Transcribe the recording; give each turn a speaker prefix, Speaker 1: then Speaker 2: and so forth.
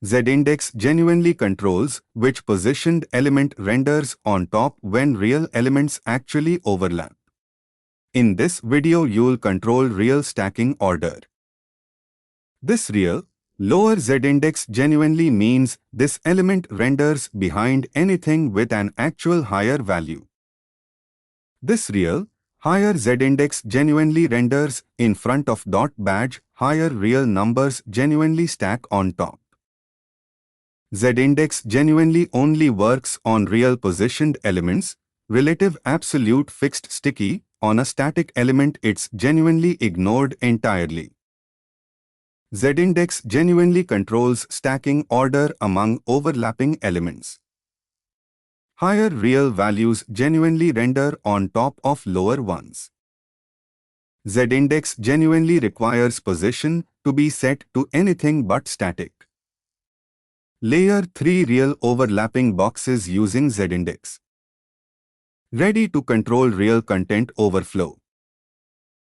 Speaker 1: Z-index genuinely controls which positioned element renders on top when real elements actually overlap. In this video you'll control real stacking order. This real, lower Z-index genuinely means this element renders behind anything with an actual higher value. This real, higher Z-index genuinely renders in front of dot badge, higher real numbers genuinely stack on top. Z-index genuinely only works on real positioned elements, relative absolute fixed sticky, on a static element it's genuinely ignored entirely. Z-index genuinely controls stacking order among overlapping elements. Higher real values genuinely render on top of lower ones. Z-index genuinely requires position to be set to anything but static. Layer 3 real overlapping boxes using Z-index. Ready to control real content overflow.